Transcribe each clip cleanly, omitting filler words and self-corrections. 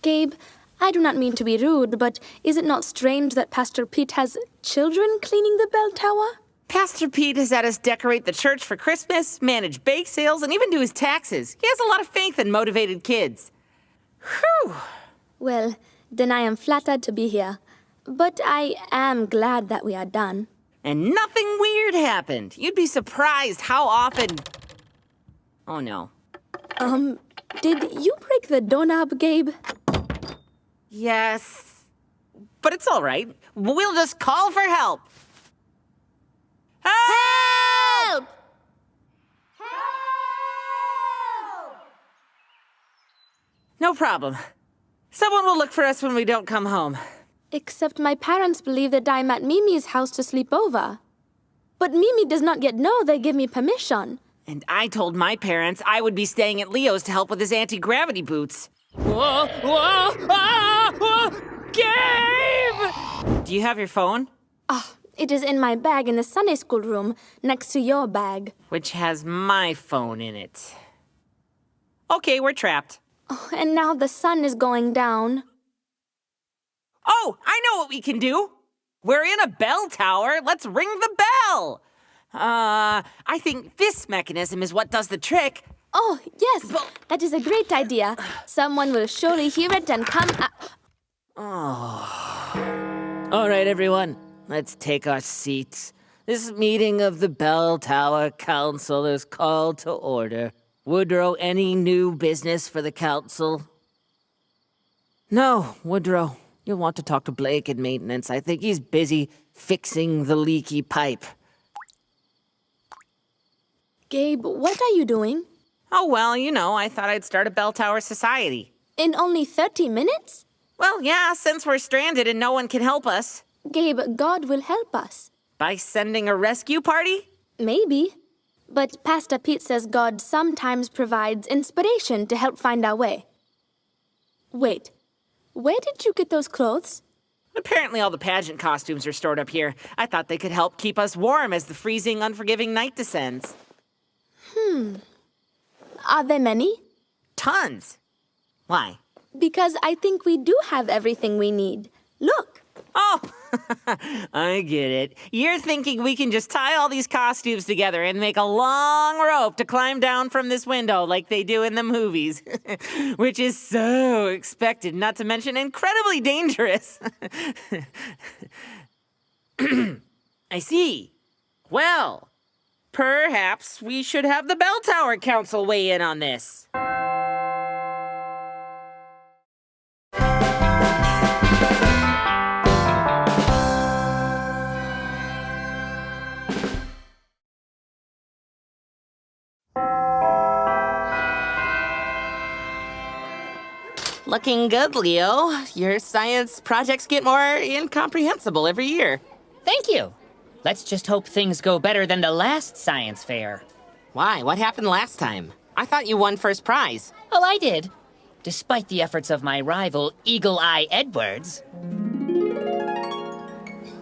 Gabe, I do not mean to be rude, but is it not strange that Pastor Pete has children cleaning the bell tower? Pastor Pete has had us decorate the church for Christmas, manage bake sales, and even do his taxes. He has a lot of faith in motivated kids. Whew! Well, then I am flattered to be here. But I am glad that we are done. And nothing weird happened. You'd be surprised how often... Oh, no. Did you break the doorknob, Gabe? Yes. But it's all right. We'll just call for help. Help! Help! No problem. Someone will look for us when we don't come home. Except my parents believe that I'm at Mimi's house to sleep over. But Mimi does not yet know they give me permission. And I told my parents I would be staying at Leo's to help with his anti-gravity boots. Whoa! Whoa! Ah! Whoa! Gabe! Do you have your phone? Oh, it is in my bag in the Sunday school room, next to your bag. Which has my phone in it. Okay, we're trapped. Oh, and now the sun is going down. Oh, I know what we can do. We're in a bell tower. Let's ring the bell. I think this mechanism is what does the trick. Oh, yes, that is a great idea. Someone will surely hear it and come... All right, everyone. Let's take our seats. This meeting of the Bell Tower Council is called to order. Woodrow, any new business for the council? No, Woodrow. You'll want to talk to Blake in maintenance. I think he's busy fixing the leaky pipe. Gabe, what are you doing? Oh, well, you know, I thought I'd start a bell tower society. In only 30 minutes? Well, yeah, since we're stranded and no one can help us. Gabe, God will help us. By sending a rescue party? Maybe. But Pastor Pete says God sometimes provides inspiration to help find our way. Wait, where did you get those clothes? Apparently all the pageant costumes are stored up here. I thought they could help keep us warm as the freezing, unforgiving night descends. Are there many? Tons. Why? Because I think we do have everything we need. Look. Oh, I get it. You're thinking we can just tie all these costumes together and make a long rope to climb down from this window like they do in the movies. Which is so expected, not to mention incredibly dangerous. I see. Well, perhaps we should have the Bell Tower Council weigh in on this. Looking good, Leo. Your science projects get more incomprehensible every year. Thank you. Let's just hope things go better than the last science fair. Why? What happened last time? I thought you won first prize. Oh, I did. Despite the efforts of my rival, Eagle Eye Edwards.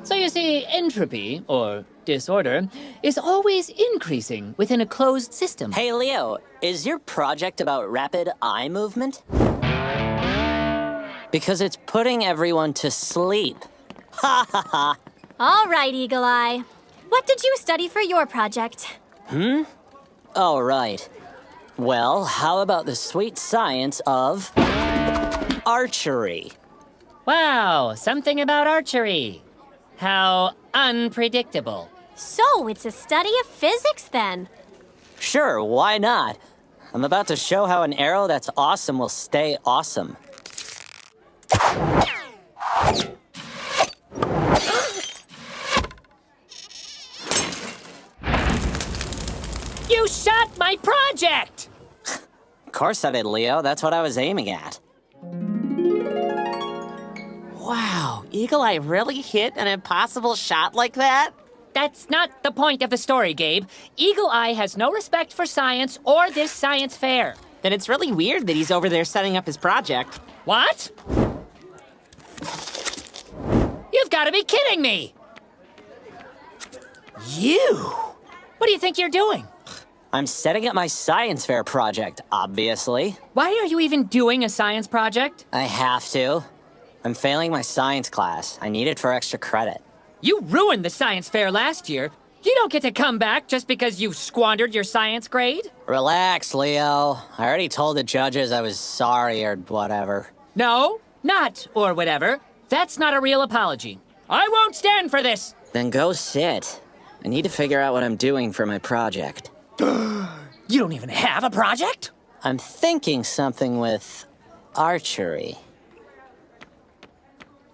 So you see, entropy, or disorder, is always increasing within a closed system. Hey, Leo, is your project about rapid eye movement? Because it's putting everyone to sleep. Ha ha ha. All right, Eagle Eye. What did you study for your project? Oh, right. Well, how about the sweet science of archery? Wow, something about archery. How unpredictable. So, it's a study of physics then. Sure, why not? I'm about to show how an arrow that's awesome will stay awesome. You shot my project! Of course I did, Leo. That's what I was aiming at. Wow, Eagle Eye really hit an impossible shot like that? That's not the point of the story, Gabe. Eagle Eye has no respect for science or this science fair. Then it's really weird that he's over there setting up his project. What? You've got to be kidding me! You? What do you think you're doing? I'm setting up my science fair project, obviously. Why are you even doing a science project? I have to. I'm failing my science class. I need it for extra credit. You ruined the science fair last year. You don't get to come back just because you've squandered your science grade. Relax, Leo. I already told the judges I was sorry or whatever. No, not or whatever. That's not a real apology. I won't stand for this. Then go sit. I need to figure out what I'm doing for my project. You don't even have a project? I'm thinking something with archery.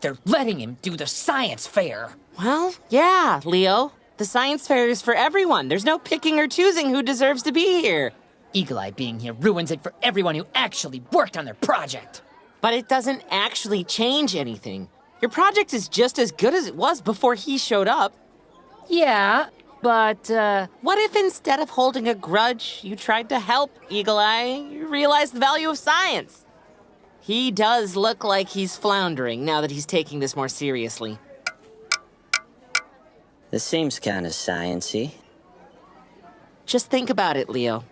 They're letting him do the science fair. Well, yeah, Leo. The science fair is for everyone. There's no picking or choosing who deserves to be here. Eagle Eye being here ruins it for everyone who actually worked on their project. But it doesn't actually change anything. Your project is just as good as it was before he showed up. Yeah, but, What if instead of holding a grudge, you tried to help Eagle Eye? You realized the value of science. He does look like he's floundering now that he's taking this more seriously. This seems kind of science-y. Just think about it, Leo.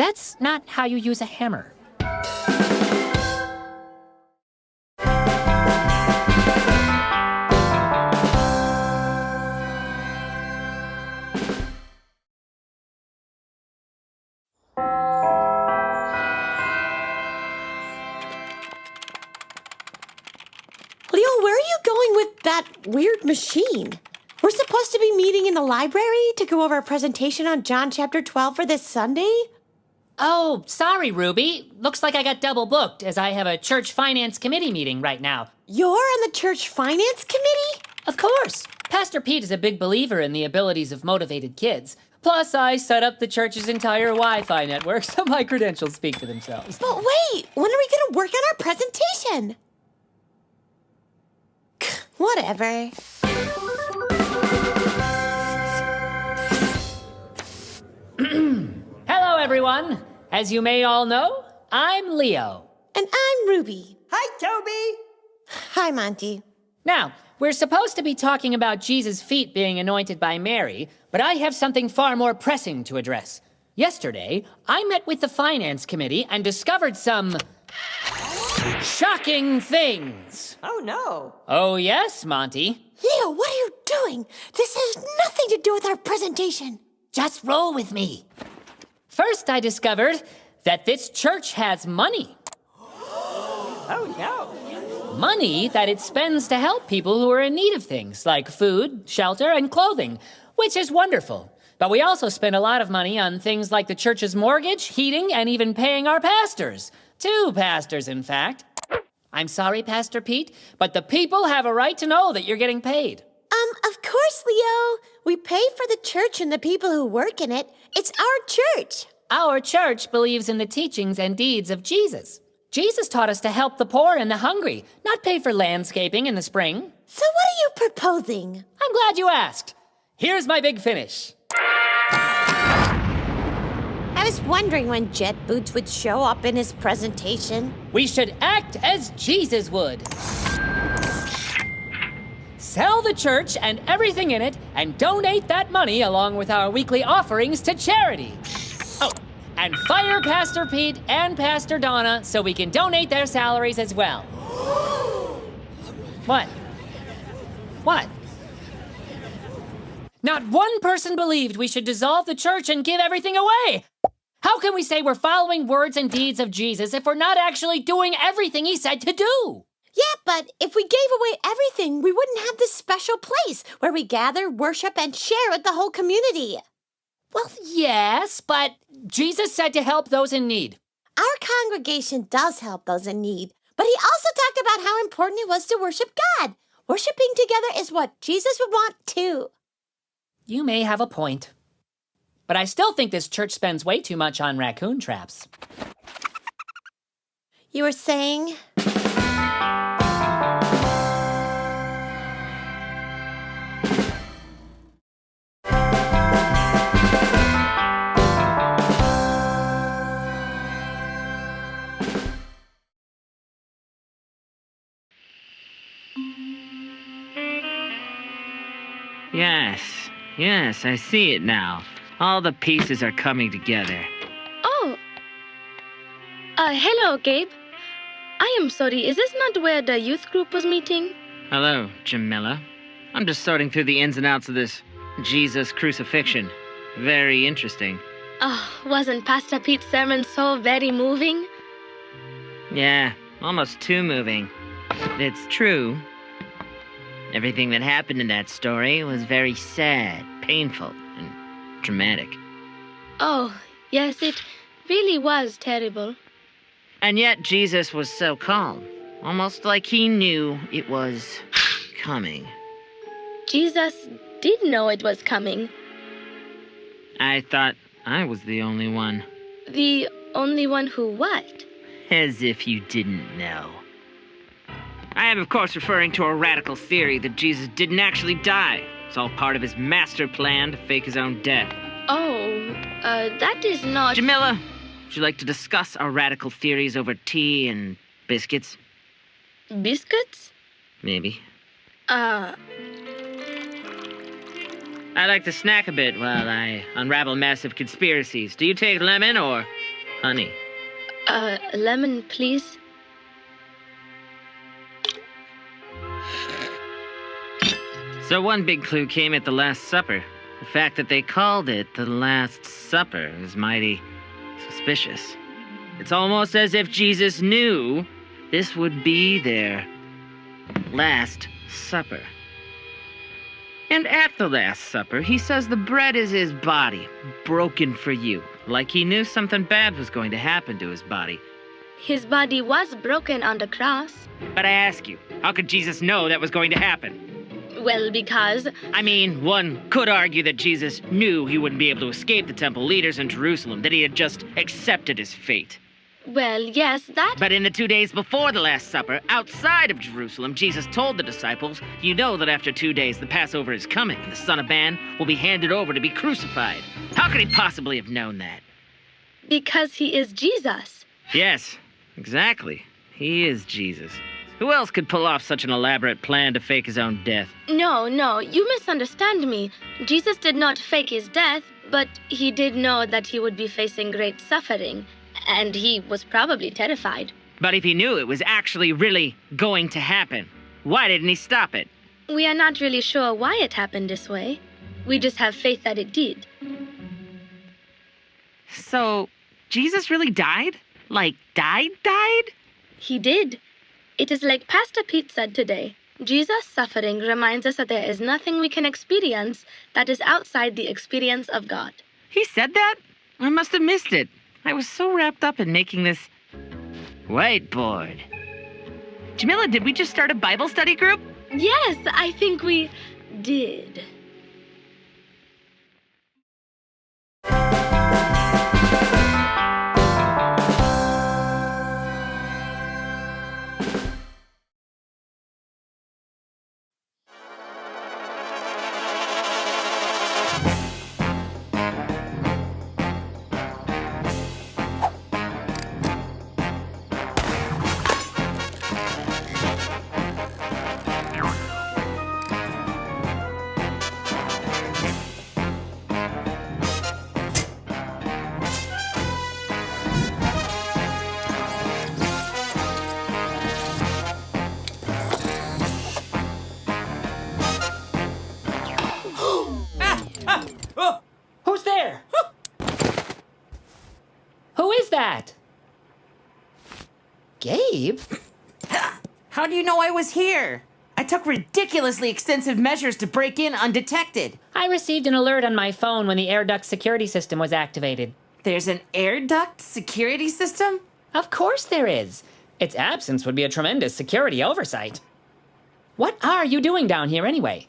that's not how you use a hammer. Leo, where are you going with that weird machine? We're supposed to be meeting in the library to go over a presentation on John chapter 12 for this Sunday? Oh, sorry, Ruby. Looks like I got double booked as I have a church finance committee meeting right now. You're on the church finance committee? Of course. Pastor Pete is a big believer in the abilities of motivated kids. Plus, I set up the church's entire Wi-Fi network, so my credentials speak for themselves. But wait, when are we going to work on our presentation? Whatever. Hello, everyone. As you may all know, I'm Leo. And I'm Ruby. Hi, Toby! Hi, Monty. Now, we're supposed to be talking about Jesus' feet being anointed by Mary, but I have something far more pressing to address. Yesterday, I met with the finance committee and discovered some shocking things. Oh, no. Oh, yes, Monty. Leo, what are you doing? This has nothing to do with our presentation. Just roll with me. First, I discovered that this church has money. Oh, no. Money that it spends to help people who are in need of things like food, shelter, and clothing, which is wonderful. But we also spend a lot of money on things like the church's mortgage, heating, and even paying our pastors. 2 pastors, in fact. I'm sorry, Pastor Pete, but the people have a right to know that you're getting paid. Of course, Leo. We pay for the church and the people who work in it. It's our church. Our church believes in the teachings and deeds of Jesus. Jesus taught us to help the poor and the hungry, not pay for landscaping in the spring. So what are you proposing? I'm glad you asked. Here's my big finish. I was wondering when Jet Boots would show up in his presentation. We should act as Jesus would. Sell the church and everything in it and donate that money along with our weekly offerings to charity. Oh, and fire Pastor Pete and Pastor Donna so we can donate their salaries as well. What? What? Not one person believed we should dissolve the church and give everything away. How can we say we're following words and deeds of Jesus if we're not actually doing everything he said to do? Yeah, but if we gave away everything, we wouldn't have this special place where we gather, worship, and share with the whole community. Well, yes, but Jesus said to help those in need. Our congregation does help those in need, but he also talked about how important it was to worship God. Worshiping together is what Jesus would want too. You may have a point. But I still think this church spends way too much on raccoon traps. You were saying? Yes, I see it now. All the pieces are coming together. Oh. Hello, Gabe. I am sorry, is this not where the youth group was meeting? Hello, Jamila. I'm just sorting through the ins and outs of this Jesus Crucifixion. Very interesting. Oh, wasn't Pastor Pete's sermon so very moving? Yeah, almost too moving. It's true. Everything that happened in that story was very sad, painful, and dramatic. Oh, yes, it really was terrible. And yet Jesus was so calm, almost like he knew it was coming. Jesus did know it was coming. I thought I was the only one. The only one who what? As if you didn't know. I am, of course, referring to a radical theory that Jesus didn't actually die. It's all part of his master plan to fake his own death. Oh, that is not... Jamila, would you like to discuss our radical theories over tea and biscuits? Biscuits? Maybe. I like to snack a bit while I unravel massive conspiracies. Do you take lemon or honey? Lemon, please. So one big clue came at the Last Supper. The fact that they called it the Last Supper is mighty suspicious. It's almost as if Jesus knew this would be their Last Supper. And at the Last Supper, he says the bread is his body, broken for you, like he knew something bad was going to happen to his body. His body was broken on the cross. But I ask you, how could Jesus know that was going to happen? Well, because... I mean, one could argue that Jesus knew he wouldn't be able to escape the temple leaders in Jerusalem, that he had just accepted his fate. Well, yes, that... But in the 2 days before the Last Supper, outside of Jerusalem, Jesus told the disciples, you know that after 2 days the Passover is coming, and the Son of Man will be handed over to be crucified. How could he possibly have known that? Because he is Jesus. Yes, exactly. He is Jesus. Who else could pull off such an elaborate plan to fake his own death? No, you misunderstand me. Jesus did not fake his death, but he did know that he would be facing great suffering. And he was probably terrified. But if he knew it was actually really going to happen, why didn't he stop it? We are not really sure why it happened this way. We just have faith that it did. So, Jesus really died? Like, died? He did. It is like Pastor Pete said today. Jesus' suffering reminds us that there is nothing we can experience that is outside the experience of God. He said that? I must have missed it. I was so wrapped up in making this whiteboard. Jamila, did we just start a Bible study group? Yes, I think we did. Who's there? Who is that? Gabe? How do you know I was here? I took ridiculously extensive measures to break in undetected. I received an alert on my phone when the air duct security system was activated. There's an air duct security system? Of course there is. Its absence would be a tremendous security oversight. What are you doing down here anyway?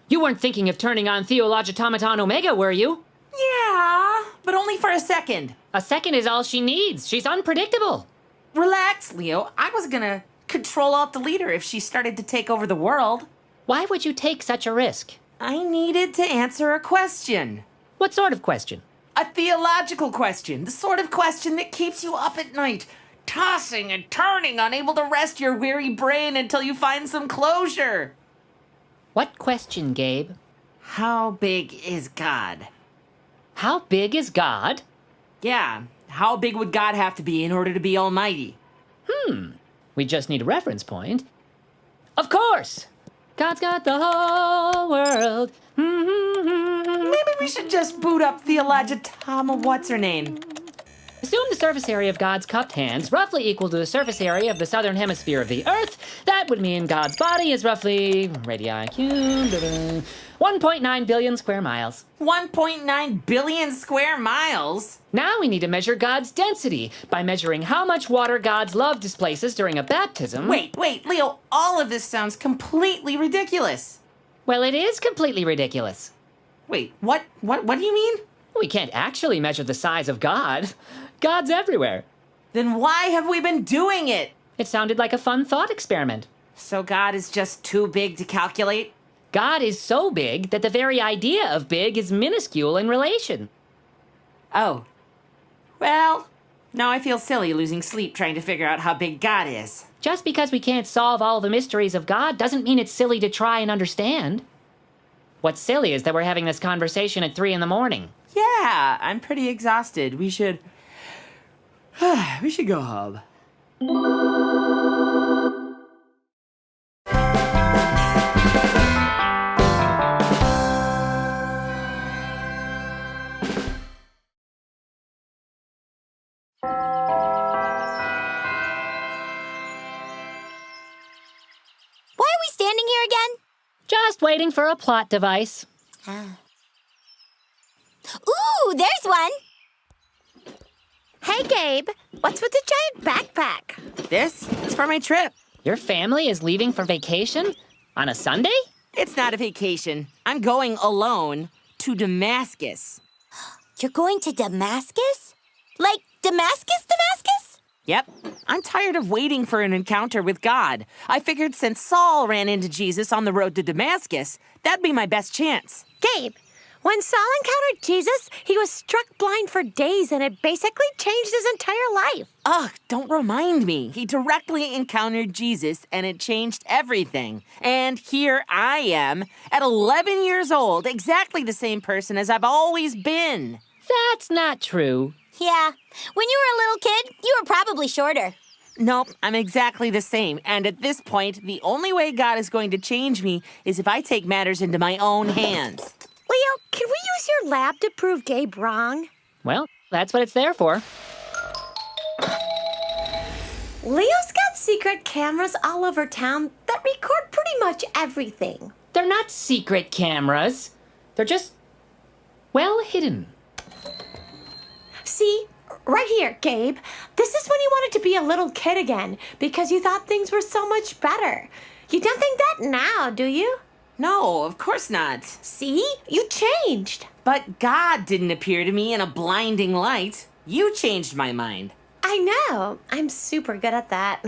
You weren't thinking of turning on Theologitomaton Omega, were you? Yeah, but only for a second. A second is all she needs. She's unpredictable. Relax, Leo. I was gonna Control-Alt-Delete her if she started to take over the world. Why would you take such a risk? I needed to answer a question. What sort of question? A theological question. The sort of question that keeps you up at night, tossing and turning, unable to rest your weary brain until you find some closure. What question, Gabe? How big is God? How big is God? Yeah, how big would God have to be in order to be almighty? We just need a reference point. Of course! God's got the whole world. Maybe we should just boot up Theologia Tom of what's-her-name. Assume the surface area of God's cupped hands roughly equal to the surface area of the southern hemisphere of the Earth. That would mean God's body is roughly radii cubed, 1.9 billion square miles. 1.9 billion square miles? Now we need to measure God's density by measuring how much water God's love displaces during a baptism. Wait, Leo, all of this sounds completely ridiculous. Well, it is completely ridiculous. Wait, what do you mean? We can't actually measure the size of God. God's everywhere. Then why have we been doing it? It sounded like a fun thought experiment. So God is just too big to calculate? God is so big that the very idea of big is minuscule in relation. Oh. Well, now I feel silly losing sleep trying to figure out how big God is. Just because we can't solve all the mysteries of God doesn't mean it's silly to try and understand. What's silly is that we're having this conversation at 3 a.m. Yeah, I'm pretty exhausted. We should go home. Why are we standing here again? Just waiting for a plot device. Ooh, there's one. Hey, Gabe, what's with the giant backpack? This is for my trip. Your family is leaving for vacation? On a Sunday? It's not a vacation. I'm going alone to Damascus. You're going to Damascus? Like Damascus? Yep. I'm tired of waiting for an encounter with God. I figured since Saul ran into Jesus on the road to Damascus, that'd be my best chance. Gabe, when Saul encountered Jesus, he was struck blind for days and it basically changed his entire life. Ugh, don't remind me. He directly encountered Jesus and it changed everything. And here I am, at 11 years old, exactly the same person as I've always been. That's not true. Yeah. When you were a little kid, you were probably shorter. Nope, I'm exactly the same. And at this point, the only way God is going to change me is if I take matters into my own hands. Leo, can we use your lab to prove Gabe wrong? Well, that's what it's there for. Leo's got secret cameras all over town that record pretty much everything. They're not secret cameras. They're just, well, hidden. See, right here, Gabe. This is when you wanted to be a little kid again because you thought things were so much better. You don't think that now, do you? No, of course not. See? You changed. But God didn't appear to me in a blinding light. You changed my mind. I know. I'm super good at that.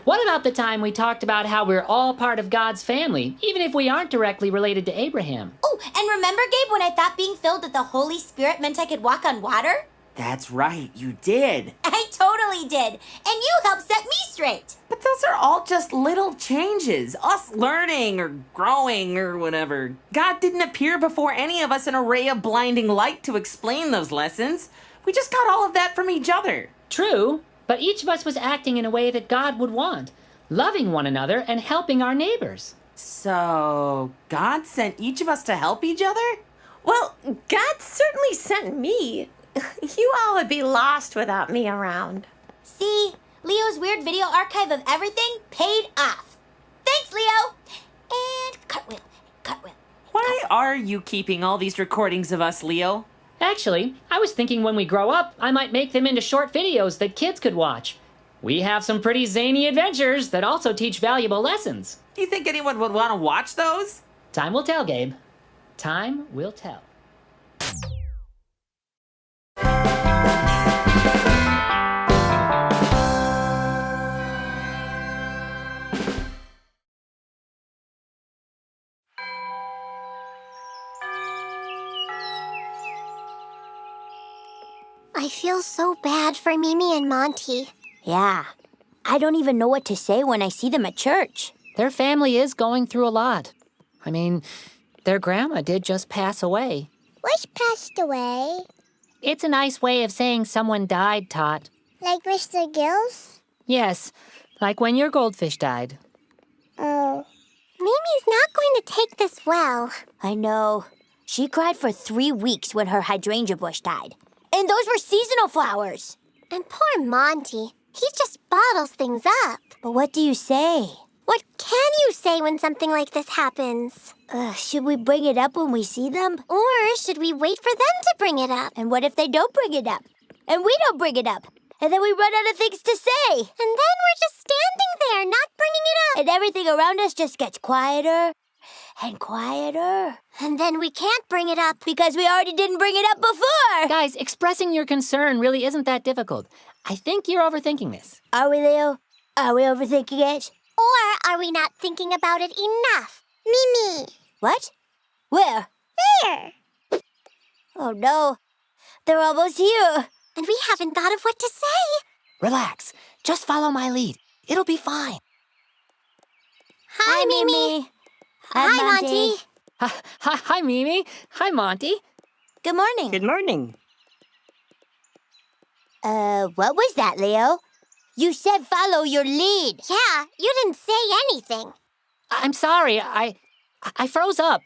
What about the time we talked about how we're all part of God's family, even if we aren't directly related to Abraham? Oh, and remember, Gabe, when I thought being filled with the Holy Spirit meant I could walk on water? That's right, you did. I totally did. And you helped set me straight. But those are all just little changes. Us learning or growing or whatever. God didn't appear before any of us in a ray of blinding light to explain those lessons. We just got all of that from each other. True, but each of us was acting in a way that God would want, loving one another and helping our neighbors. So, God sent each of us to help each other? Well, God certainly sent me. You all would be lost without me around. See, Leo's weird video archive of everything paid off. Thanks, Leo. And cartwheel. Why are you keeping all these recordings of us, Leo? Actually, I was thinking when we grow up, I might make them into short videos that kids could watch. We have some pretty zany adventures that also teach valuable lessons. Do you think anyone would want to watch those? Time will tell, Gabe. Time will tell. I feel so bad for Mimi and Monty. Yeah. I don't even know what to say when I see them at church. Their family is going through a lot. I mean, their grandma did just pass away. Was passed away? It's a nice way of saying someone died, Tot. Like Mr. Gills? Yes, like when your goldfish died. Oh. Mimi's not going to take this well. I know. She cried for 3 weeks when her hydrangea bush died. And those were seasonal flowers. And poor Monty. He just bottles things up. But what do you say? What can you say when something like this happens? Should we bring it up when we see them? Or should we wait for them to bring it up? And what if they don't bring it up? And we don't bring it up? And then we run out of things to say. And then we're just standing there, not bringing it up. And everything around us just gets quieter and quieter. And then we can't bring it up. Because we already didn't bring it up before. Guys, expressing your concern really isn't that difficult. I think you're overthinking this. Are we, Leo? Are we overthinking it? Or are we not thinking about it enough? Mimi. What? Where? There. Oh, no. They're almost here. And we haven't thought of what to say. Relax. Just follow my lead. It'll be fine. Hi, Mimi. Hi, Monty. Hi, Mimi. Hi, Monty. Good morning. Good morning. What was that, Leo? You said follow your lead. Yeah, you didn't say anything. I'm sorry. I froze up.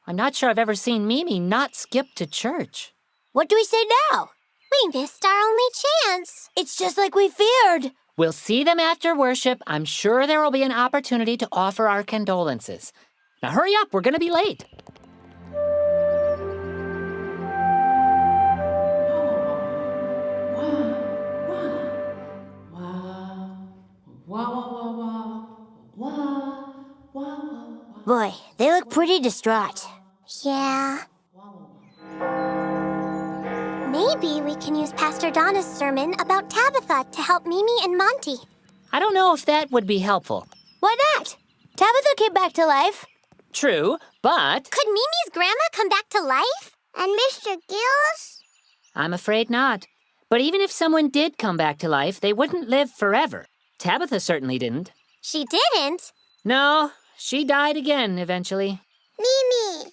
I'm not sure I've ever seen Mimi not skip to church. What do we say now? We missed our only chance. It's just like we feared. We'll see them after worship. I'm sure there will be an opportunity to offer our condolences. Now hurry up, we're going to be late. Boy, they look pretty distraught. Yeah. Maybe we can use Pastor Donna's sermon about Tabitha to help Mimi and Monty. I don't know if that would be helpful. Why not? Tabitha came back to life. True, but Could Mimi's grandma come back to life? And Mr. Gills? I'm afraid not. But even if someone did come back to life, they wouldn't live forever. Tabitha certainly didn't. She didn't. No, she died again eventually. Mimi.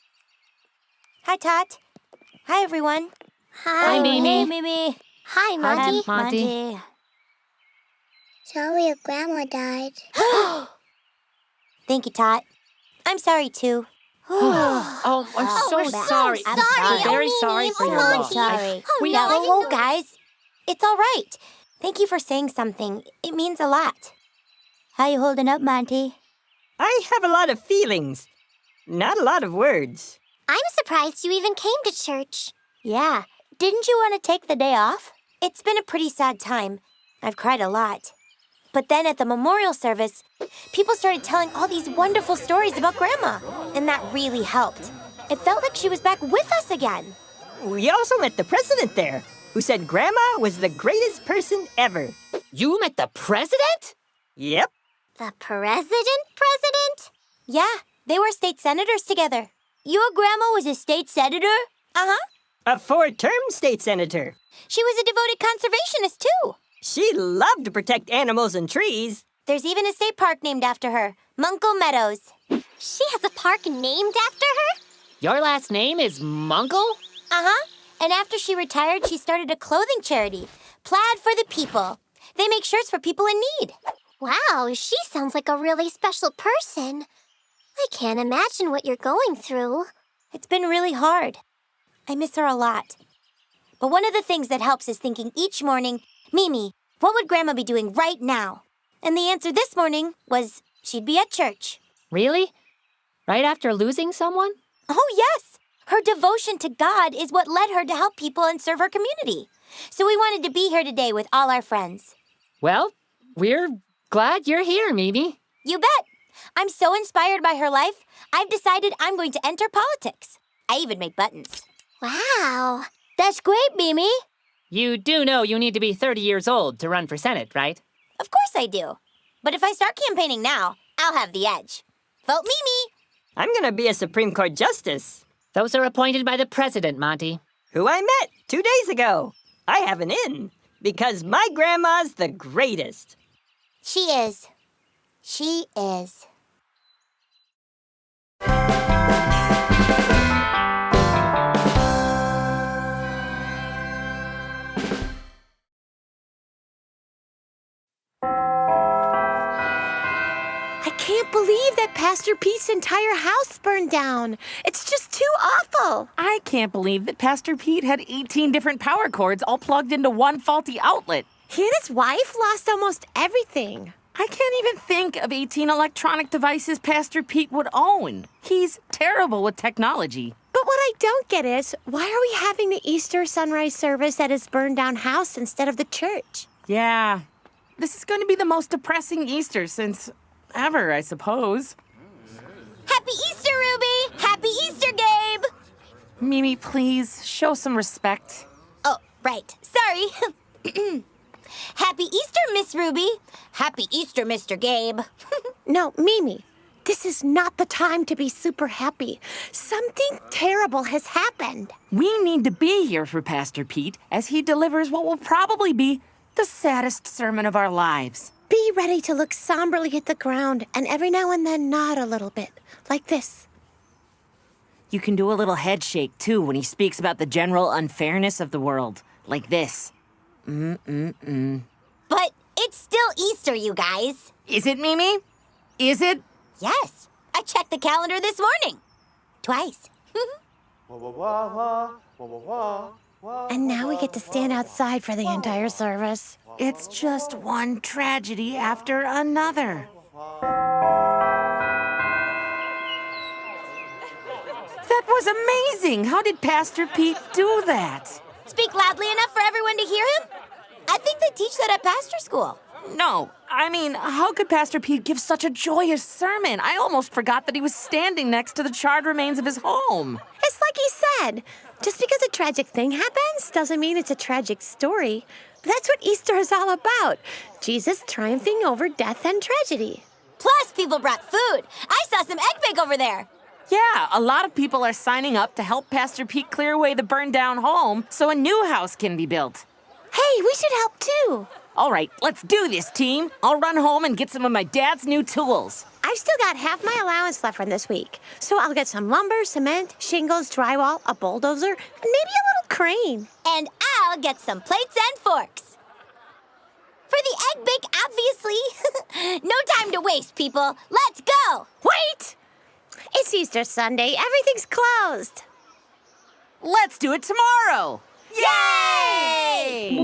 Hi, Tot. Hi, everyone. Hi, Mimi. Hey, Mimi. Hi, Monty. Monty. Sorry your grandma died. Thank you, Tot. I'm sorry, too. Oh, I'm so we're so sorry. I'm sorry. sorry. Very Oh, sorry Mimi, for oh, your Monty. loss. Sorry. Oh, We no, I know, didn't know. guys. It's all right. Thank you for saying something. It means a lot. How you holding up, Monty? I have a lot of feelings, not a lot of words. I'm surprised you even came to church. Yeah. Didn't you want to take the day off? It's been a pretty sad time. I've cried a lot. But then at the memorial service, people started telling all these wonderful stories about Grandma. And that really helped. It felt like she was back with us again. We also met the president there, who said Grandma was the greatest person ever. You met the president? Yep. The president? Yeah, they were state senators together. Your grandma was a state senator? Uh-huh. A 4-term state senator. She was a devoted conservationist, too. She loved to protect animals and trees. There's even a state park named after her, Munkle Meadows. She has a park named after her? Your last name is Munkle? Uh-huh. And after she retired, she started a clothing charity, Plaid for the People. They make shirts for people in need. Wow, she sounds like a really special person. I can't imagine what you're going through. It's been really hard. I miss her a lot. But one of the things that helps is thinking each morning, Mimi, what would Grandma be doing right now? And the answer this morning was she'd be at church. Really? Right after losing someone? Oh, yes. Her devotion to God is what led her to help people and serve her community. So we wanted to be here today with all our friends. Well, we're glad you're here, Mimi. You bet. I'm so inspired by her life, I've decided I'm going to enter politics. I even made buttons. Wow. That's great, Mimi. You do know you need to be 30 years old to run for Senate, right? Of course I do. But if I start campaigning now, I'll have the edge. Vote Mimi. I'm gonna be a Supreme Court justice, Those are appointed by the president, Monty. who I met 2 days ago. I have an in, because my grandma's the greatest. She is. She is. can't believe that Pastor Pete's entire house burned down. It's just too awful. I can't believe that Pastor Pete had 18 different power cords all plugged into one faulty outlet. He and his wife lost almost everything. I can't even think of 18 electronic devices Pastor Pete would own. He's terrible with technology. But what I don't get is, why are we having the Easter sunrise service at his burned down house instead of the church? Yeah, this is going to be the most depressing Easter since ever, I suppose. Happy Easter, Ruby! Happy Easter, Gabe! Mimi, please, show some respect. Oh, right. Sorry. Happy Easter, Miss Ruby. Happy Easter, Mr. Gabe. No, Mimi, this is not the time to be super happy. Something terrible has happened. We need to be here for Pastor Pete as he delivers what will probably be the saddest sermon of our lives. Be ready to look somberly at the ground and every now and then nod a little bit, like this. You can do a little head shake, too, when he speaks about the general unfairness of the world, like this. But it's still Easter, you guys. Is it, Mimi? Is it? Yes. I checked the calendar this morning. Twice. And now we get to stand outside for the entire service. It's just one tragedy after another. That was amazing! How did Pastor Pete do that? Speak loudly enough for everyone to hear him? I think they teach that at pastor school. No, I mean, how could Pastor Pete give such a joyous sermon? I almost forgot that he was standing next to the charred remains of his home. It's like he said, just because a tragic thing happens doesn't mean it's a tragic story. That's what Easter is all about. Jesus triumphing over death and tragedy. Plus, people brought food. I saw some egg bake over there. Yeah, a lot of people are signing up to help Pastor Pete clear away the burned down home so a new house can be built. Hey, we should help too. All right, let's do this, team. I'll run home and get some of my dad's new tools. I've still got half my allowance left from this week. So I'll get some lumber, cement, shingles, drywall, a bulldozer, and maybe a little crane. And I'll get some plates and forks. For the egg bake, obviously. No time to waste, people. Let's go. Wait! It's Easter Sunday. Everything's closed. Let's do it tomorrow. Yay!